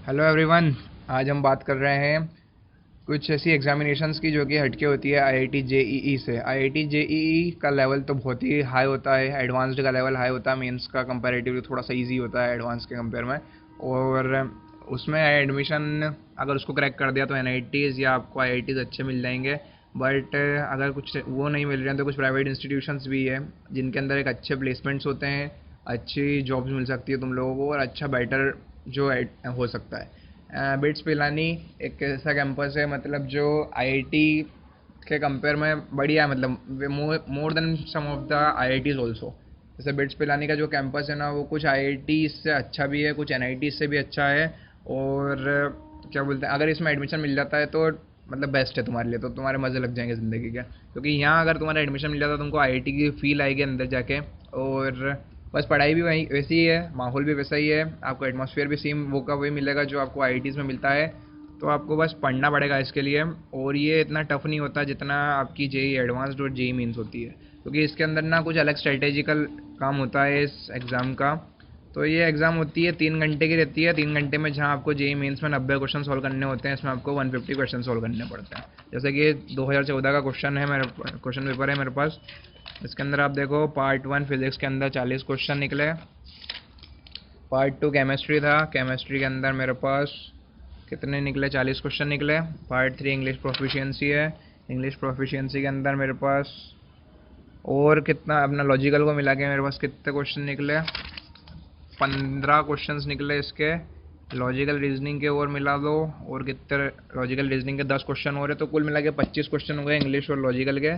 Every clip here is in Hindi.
Hello everyone. आज हम बात कर रहे हैं कुछ ऐसी एग्जामिनेशंस की जो कि हटके होती है आईआईटी जेईई से। आईआईटी जेईई का लेवल तो बहुत ही हाई होता है, एडवांस्ड का लेवल हाई होता है, मेंस का कंपैरेटिवली थोड़ा सा इजी होता है एडवांस के कंपेयर में। और उसमें एडमिशन अगर उसको क्रैक कर दिया तो एनआईटीज़ या आपको आईआईटीज़ अच्छे मिल जाएंगे। बट अगर कुछ वो नहीं मिल रहे हैं तो कुछ प्राइवेट इंस्टीट्यूशंस भी है जिनके अंदर एक अच्छे प्लेसमेंट्स होते हैं, अच्छी जॉब्स मिल सकती है तुम लोगों को और अच्छा बेटर जो हो सकता है। बिट्स पिलानी एक ऐसा कैंपस है मतलब जो आईआईटी के कंपेयर में बढ़िया है, मतलब more than some of the IITs also. जैसे बिट्स पिलानी का जो कैंपस है ना वो कुछ आईआईटी से अच्छा भी है, कुछ एनआईटी से भी अच्छा है। और क्या बोलते हैं, अगर इसमें एडमिशन मिल जाता है तो मतलब बेस्ट है तुम्हारे लिए, तो तुम्हारे मज़े लग जाएंगे ज़िंदगी के। क्योंकि यहाँ अगर तुम्हारा एडमिशन मिल जाता है तुमको आईआईटी की फील आएगी अंदर जाके। और बस पढ़ाई भी वही वैसी ही है, माहौल भी वैसा ही है, आपको एटमॉस्फेयर भी सेम वो का वही मिलेगा जो आपको आईआईटीज़ में मिलता है। तो आपको बस पढ़ना पड़ेगा इसके लिए। और ये इतना टफ नहीं होता जितना आपकी जेई एडवांस्ड और जेई मीन्स होती है, क्योंकि इसके अंदर ना कुछ अलग स्ट्रेटेजिकल काम होता है इस एग्ज़ाम का। तो ये एग्ज़ाम होती है 3 घंटे की, रहती है 3 घंटे में, जहाँ आपको जेई मेंस में 90 क्वेश्चन सॉल्व करने होते हैं, इसमें आपको 150 क्वेश्चन सॉल्व करने पड़ते हैं। जैसे कि 2014 का क्वेश्चन है, मेरे क्वेश्चन पेपर है मेरे पास। इसके अंदर आप देखो, पार्ट 1 फिजिक्स के अंदर 40 क्वेश्चन निकले। पार्ट 2 केमिस्ट्री था, केमिस्ट्री के अंदर मेरे पास कितने निकले, 40 क्वेश्चन निकले। पार्ट 3 इंग्लिश प्रोफिशिएंसी है, इंग्लिश प्रोफिशिएंसी के अंदर मेरे पास और कितना, अपना लॉजिकल को मिला के मेरे पास कितने क्वेश्चन निकले, 15 क्वेश्चंस निकले इसके। लॉजिकल रीजनिंग के और मिला दो, और कितने, लॉजिकल रीजनिंग के 10 क्वेश्चन हो रहे, तो कुल मिला के 25 क्वेश्चन हो गए इंग्लिश और लॉजिकल के।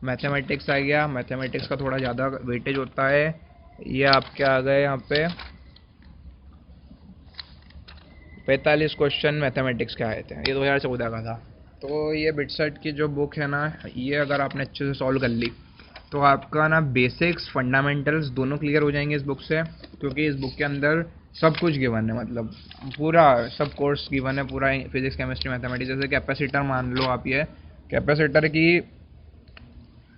मैथमेटिक्स आ गया, मैथमेटिक्स का थोड़ा ज़्यादा वेटेज होता है। ये आपके आ गए यहाँ पे 45 क्वेश्चन मैथमेटिक्स के आए थे, ये 2014 का था। तो ये बिटसेट की जो बुक है ना, ये अगर आपने अच्छे से सॉल्व कर ली तो आपका ना बेसिक्स फंडामेंटल्स दोनों क्लियर हो जाएंगे इस बुक से। क्योंकि इस बुक के अंदर सब कुछ गिवन है, मतलब पूरा सब कोर्स गिवन है, पूरा फिजिक्स केमिस्ट्री मैथमेटिक्स। जैसे कैपेसिटर मान लो आप, ये कैपेसिटर की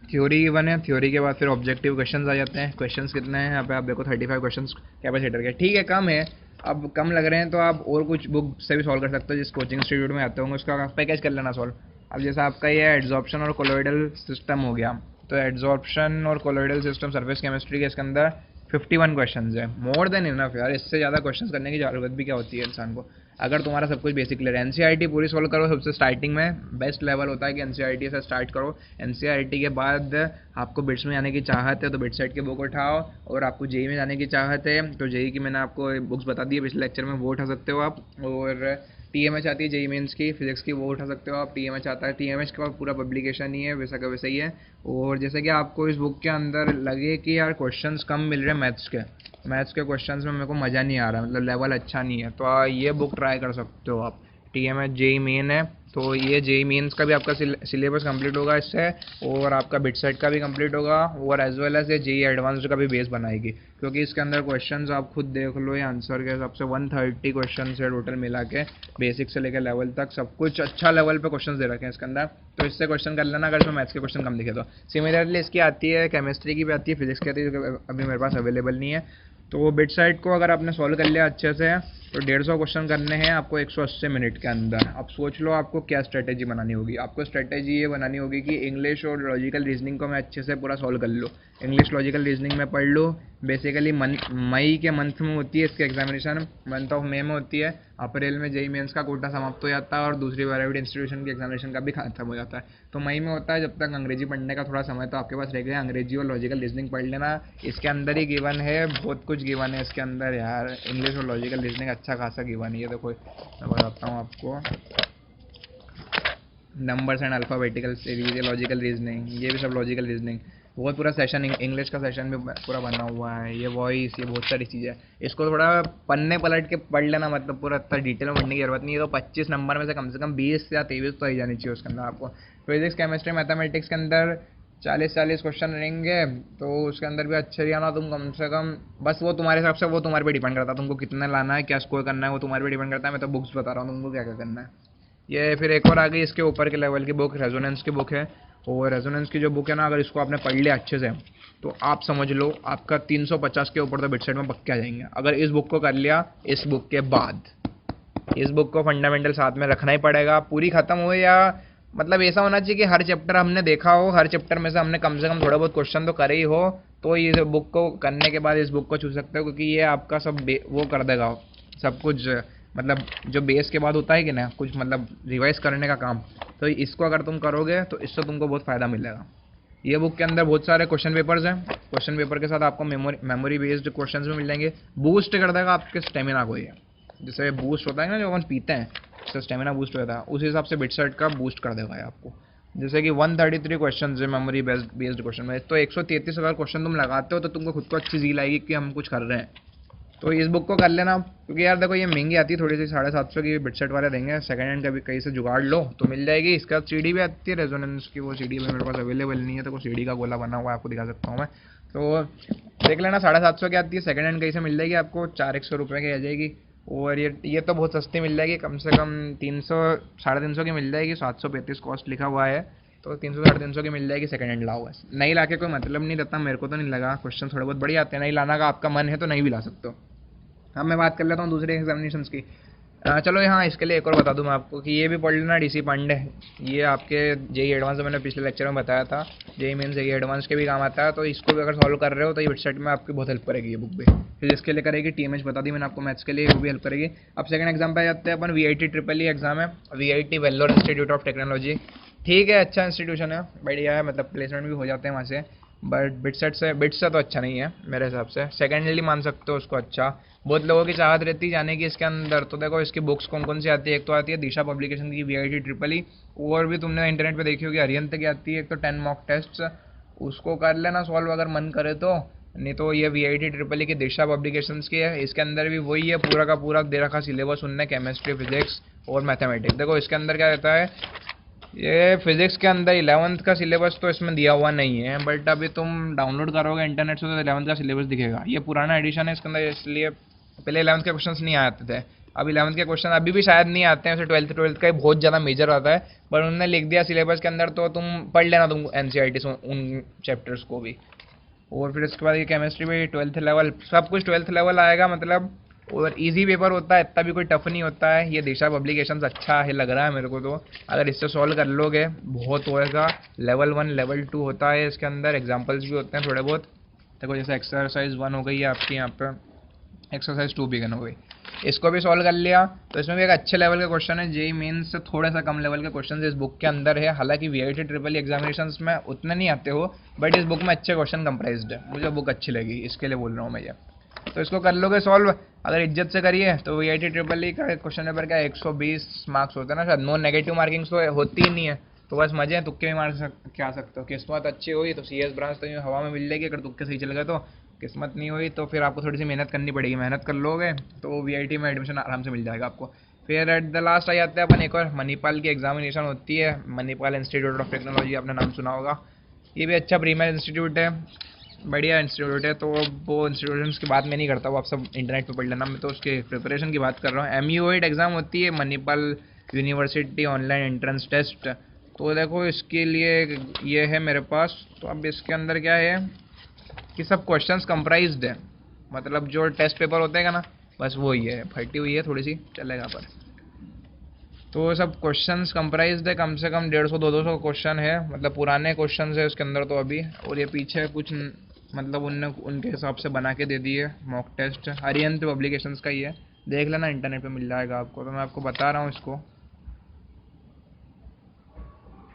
थ्योरी गिवन है, थ्योरी के बाद फिर ऑब्जेक्टिव क्वेश्चंस आ जाते हैं। क्वेश्चंस कितने हैं यहाँ पे आप देखो, 35 क्वेश्चंस कैपेसिटर के। ठीक है, कम है, अब कम लग रहे हैं तो आप और कुछ बुक से भी सॉल्व कर सकते हो, जिस कोचिंग इंस्टीट्यूट में आते होंगे उसका पैकेज कर लेना सॉल्व। अब जैसा आपका ये एड्जॉर्प्शन और कोलोइडल सिस्टम हो गया, तो एड्जॉर्प्शन और कोलोइडल सिस्टम सर्फेस केमिस्ट्री के इसके अंदर 51 क्वेश्चन है, मोर देन इनफ यार। इससे ज़्यादा क्वेश्चन करने की ज़रूरत भी क्या होती है इंसान को, अगर तुम्हारा सब कुछ बेसिक क्लियर है। एनसीईआरटी पूरी सॉल्व करो, सबसे स्टार्टिंग में बेस्ट लेवल होता है कि एनसीईआरटी से स्टार्ट करो। एनसीईआरटी के बाद आपको बिट्स में जाने की चाहत है तो बिट सेट के बुक उठाओ, और आपको जेई में जाने की चाहत है तो जेई की मैंने आपको बुक्स बता दी है पिछले लेक्चर में, वो उठा सकते हो आप। और टीएमएच आती है जेई मेंस की फिजिक्स की, वो उठा सकते हो आप। टीएमएच आता है, टीएमएच का पूरा पब्लिकेशन ही है, वैसा का वैसा ही है। और जैसे कि आपको इस बुक के अंदर लगे कि यार क्वेश्चंस कम मिल रहे हैं मैथ्स के क्वेश्चंस में मेरे को मज़ा नहीं आ रहा, मतलब लेवल अच्छा नहीं है, तो ये बुक ट्राई कर सकते हो आप। टीएमएच जेई मेन है, तो ये जेई मेंस का भी आपका सिलेबस कंप्लीट होगा इससे, और आपका बिट सेट का भी कंप्लीट होगा, और एज वेल एज ये जेई एडवांस्ड का भी बेस बनाएगी। क्योंकि इसके अंदर क्वेश्चंस आप खुद देख लो, ये आंसर के हिसाब से 130 क्वेश्चन है टोटल मिला के, बेसिक से लेकर लेवल तक सब कुछ अच्छा लेवल पे क्वेश्चन दे रखे हैं इसके अंदर। तो इससे क्वेश्चन कर लेना अगर इसमें मैथ्स के क्वेश्चन कम दिखे तो। सिमिलरली इसकी आती है केमिस्ट्री की भी आती है, फिजिक्स की आती है, जो अभी मेरे पास अवेलेबल नहीं है। तो वो बिट साइड को अगर आपने सॉल्व कर लिया अच्छे से तो 150 क्वेश्चन करने हैं आपको 180 मिनट के अंदर। अब सोच लो आपको क्या स्ट्रेटेजी बनानी होगी। आपको स्ट्रेटेजी ये बनानी होगी कि इंग्लिश और लॉजिकल रीजनिंग को मैं अच्छे से पूरा सॉल्व कर लूँ। इंग्लिश लॉजिकल रीजनिंग में पढ़ लूँ। बेसिकली मई के मंथ में होती है इसकी एग्जामिनेशन, मंथ ऑफ मई में होती है। अप्रैल में जेई मेंस का कोटा समाप्त हो जाता है और दूसरी प्राइवेट इंस्टीट्यूशन की एग्जामिनेशन का भी खत्म हो जाता है। तो मई में होता है, जब तक अंग्रेजी पढ़ने का थोड़ा समय तो आपके पास रह गया, अंग्रेजी और लॉजिकल रीजनिंग पढ़ लेना। इसके अंदर ही गिवन है, बहुत कुछ गिवन है इसके अंदर यार। इंग्लिश और लॉजिकल रीजनिंग अच्छा खासा गिवन है, ये देखो मैं बताता हूँ आपको। Numbers and alphabetical series, logical reasoning, ये भी सब लॉजिकल रीजनिंग। बहुत पूरा सेशन इंग्लिश का सेशन भी पूरा बना हुआ है, ये वॉइस, ये बहुत सारी चीज़ें। इसको थोड़ा पन्ने पलट के पढ़ लेना, मतलब पूरा इतना डिटेल में पढ़ने की जरूरत नहीं है। तो 25 नंबर में से कम 20 या 23 तो आ जानी चाहिए उसके अंदर आपको। फिजिक्स केमिस्ट्री मैथमेटिक्स के अंदर 40 क्वेश्चन रहेंगे, तो उसके अंदर भी अच्छे ही आना तुम कम से कम। बस वो तुम्हारे हिसाब से, वो तुम्हारे पे डिपेंड करता है तुमको कितना लाना है, क्या स्कोर करना है, वो तुम्हारे पे डिपेंड करता है। मैं तो बुक्स बता रहा हूँ तुमको क्या क्या करना है। ये फिर एक और आ गई इसके ऊपर के लेवल की बुक, रेजोनेंस की बुक है। और रेजोनेंस की जो बुक है ना, अगर इसको आपने पढ़ लिया अच्छे से तो आप समझ लो आपका 350 के ऊपर तो बिट सेट में पक्के आ जाएंगे, अगर इस बुक को कर लिया इस बुक के बाद। इस बुक को फंडामेंटल साथ में रखना ही पड़ेगा, पूरी ख़त्म हो या मतलब ऐसा होना चाहिए कि हर चैप्टर हमने देखा हो, हर चैप्टर में से हमने कम से कम थोड़ा बहुत क्वेश्चन तो करे ही हो, तो ये बुक को करने के बाद इस बुक को छू सकते हो, क्योंकि ये आपका सब वो कर देगा सब कुछ, मतलब जो बेस के बाद होता है कि ना कुछ मतलब रिवाइज करने का काम, तो इसको अगर तुम करोगे तो इससे तुमको बहुत फ़ायदा मिलेगा। ये बुक के अंदर बहुत सारे क्वेश्चन पेपर्स हैं, क्वेश्चन पेपर के साथ आपको मेमोरी बेस्ड क्वेश्चंस भी मिल जाएंगे, बूस्ट कर देगा आपके स्टेमिना को ये, जैसे बूस्ट होता है ना जो अपन पीते हैं, उससे स्टेमिना बूस्ट होता है, उस हिसाब से बिटसेट का बूस्ट कर देगा ये आपको। जैसे कि 133 क्वेश्चन है मेमोरी बेस्ड क्वेश्चन में, तो 133 अगर क्वेश्चन तुम लगाते हो तो तुमको खुद को अच्छी झील आएगी कि हम कुछ कर रहे हैं। तो इस बुक को कर लेना, क्योंकि यार देखो ये महंगी आती है थोड़ी सी, 750 की बिटसेट वाले देंगे, सेकंड हैंड कभी कहीं से जुगाड़ लो तो मिल जाएगी। इसका सीडी भी आती है रेजोनेंस की, वो सीडी भी मेरे पास अवेलेबल नहीं है, तो वो सीडी का गोला बना हुआ है, आपको दिखा सकता हूँ मैं, तो देख लेना। 750 की आती है, सेकंड हैंड कहीं से मिल जाएगी आपको, 400 रुपये की आ जाएगी। और ये तो बहुत सस्ती मिल जाएगी, कम से कम 300 350 की मिल जाएगी, 735 कॉस्ट लिखा हुआ है, तो 300 350 की मिल जाएगी। सेकंड हैंड लाओ, बस नहीं ला के कोई मतलब नहीं रहता, मेरे को तो नहीं लगा, क्वेश्चन थोड़े बहुत बढ़िया आते हैं, नहीं लाना का आपका मन है तो नहीं भी ला सकते हो। अब मैं बात कर लेता हूँ दूसरे एग्जामिनेशंस की। चलो यहाँ इसके लिए एक और बता दूँ मैं आपको कि ये भी पढ़ लेना, डीसी पांडे, ये आपके जेई एडवांस मैंने पिछले लेक्चर में बताया था, जेई मेंस जेई एडवांस के भी काम आता है, तो इसको भी अगर सॉल्व कर रहे हो तो ये वेबसाइट में आपकी बहुत हेल्प करेगी ये बुक भी। फिजिक्स के लिए करेगी, टीएमएच बता दी मैंने आपको, मैथ्स के लिए वो भी हेल्प करेगी। अब सेकंड एग्जाम पे जाते हैं अपन, वीआईटी ट्रिपल ई एग्जाम है, VIT Vellore institute of technology, ठीक है अच्छा इंस्टीट्यूशन है, बढ़िया है, मतलब प्लेसमेंट भी हो जाते हैं वहाँ से, बट बिट्स से तो अच्छा नहीं है मेरे हिसाब से, सेकेंडली मान सकते हो उसको अच्छा। बहुत लोगों की चाहत रहती है जाने की इसके अंदर, तो देखो इसकी बुक्स कौन कौन सी आती है, एक तो आती है दिशा पब्लिकेशन की वीआईटी ट्रिपल ई, और भी तुमने इंटरनेट पे देखी होगी अरिहंत की आती है, एक तो 10 मॉक टेस्ट, उसको कर लेना सॉल्व अगर मन करे तो, नहीं तो ये वीआईटी ट्रिपल ई की दिशा पब्लिकेशंस की है, इसके अंदर भी वही है, पूरा का पूरा दे रखा सिलेबस उनने, केमिस्ट्री फिजिक्स और मैथमेटिक्स। देखो इसके अंदर क्या रहता है, ये फिजिक्स के अंदर 11th का सिलेबस तो इसमें दिया हुआ नहीं है, बट अभी तुम डाउनलोड करोगे इंटरनेट से तो 11th का सिलेबस दिखेगा, ये पुराना एडिशन है इसके अंदर, इसलिए पहले 11th के क्वेश्चंस नहीं आते थे, अब 11th के क्वेश्चन अभी भी शायद नहीं आते हैं, वैसे 12th का ही बहुत ज़्यादा मेजर आता है, पर उन्होंने लिख दिया सिलेबस के अंदर, तो तुम पढ़ लेना तुम एनसीईआरटी से उन चैप्टर्स को भी। और फिर इसके बाद ये केमिस्ट्री भी 12th लेवल, सब कुछ 12th लेवल आएगा मतलब, और इजी पेपर होता है, इतना भी कोई टफ नहीं होता है। ये दिशा पब्लिकेशंस अच्छा है लग रहा है मेरे को, तो अगर इससे सॉल्व कर लोगे बहुत होएगा। लेवल 1 लेवल 2 होता है इसके अंदर, एग्जांपल्स भी होते हैं थोड़े बहुत, देखो जैसे एक्सरसाइज 1 हो गई है आपकी यहाँ पे, एक्सरसाइज 2 बिगन हो गई, इसको भी सॉल्व कर लिया, तो इसमें भी एक अच्छे लेवल का क्वेश्चन है, जेई मेंस से थोड़ा सा कम लेवल के क्वेश्चन इस बुक के अंदर है, हालांकि वीआईटी ट्रिपल एग्जामिनेशंस में उतने नहीं आते हो, बट इस बुक में अच्छे क्वेश्चन कंप्राइज्ड है, मुझे बुक अच्छी लगी इसके लिए बोल रहा हूँ मैं ये। तो इसको कर लोगे सॉल्व अगर इज्जत से करिए, तो वीआईटी ट्रिपल ई का क्वेश्चन पेपर क्या 120 मार्क्स होते हैं ना शायद, नो नेगेटिव मार्किंग्स तो होती ही नहीं है, तो बस मजे हैं, तुक्के भी मार के आ सकते हो, किस्मत अच्छी हुई तो सीएस ब्रांच तो हवा में मिल जाएगी, अगर तुक्के सही चल गए तो, किस्मत नहीं हुई तो फिर आपको थोड़ी सी मेहनत करनी पड़ेगी, मेहनत कर लोगे तो वीआईटी में एडमिशन आराम से मिल जाएगा आपको। फिर एट द लास्ट आ जाते हैं अपन, एक और मणिपाल की एग्जामिनेशन होती है, मणिपाल इंस्टीट्यूट ऑफ टेक्नोलॉजी, आपने नाम सुना होगा, ये भी अच्छा प्रीमियर इंस्टीट्यूट है, बढ़िया इंस्टीट्यूट है, तो वो इंस्टीट्यूशंस की बात मैं नहीं करता, वो आप सब इंटरनेट पे पढ़ लेना, मैं तो उसके प्रिपरेशन की बात कर रहा हूँ। एमयूएट एग्ज़ाम होती है Manipal university online entrance test, तो देखो इसके लिए ये है मेरे पास, तो अब इसके अंदर क्या है कि सब क्वेश्चंस कंप्राइज्ड है, मतलब जो टेस्ट पेपर होते हैं ना बस वो ही है, फटी हुई है थोड़ी सी चलेगा पर, तो सब क्वेश्चंस कंप्राइज्ड है, कम से कम 150-200 क्वेश्चन है, मतलब पुराने क्वेश्चन है उसके अंदर तो अभी, और ये पीछे कुछ मतलब उनने उनके हिसाब से बना के दे दिए मॉक टेस्ट, अरिहंत पब्लिकेशंस का ही है, देख लेना इंटरनेट पे मिल जाएगा आपको, तो मैं आपको बता रहा हूँ इसको।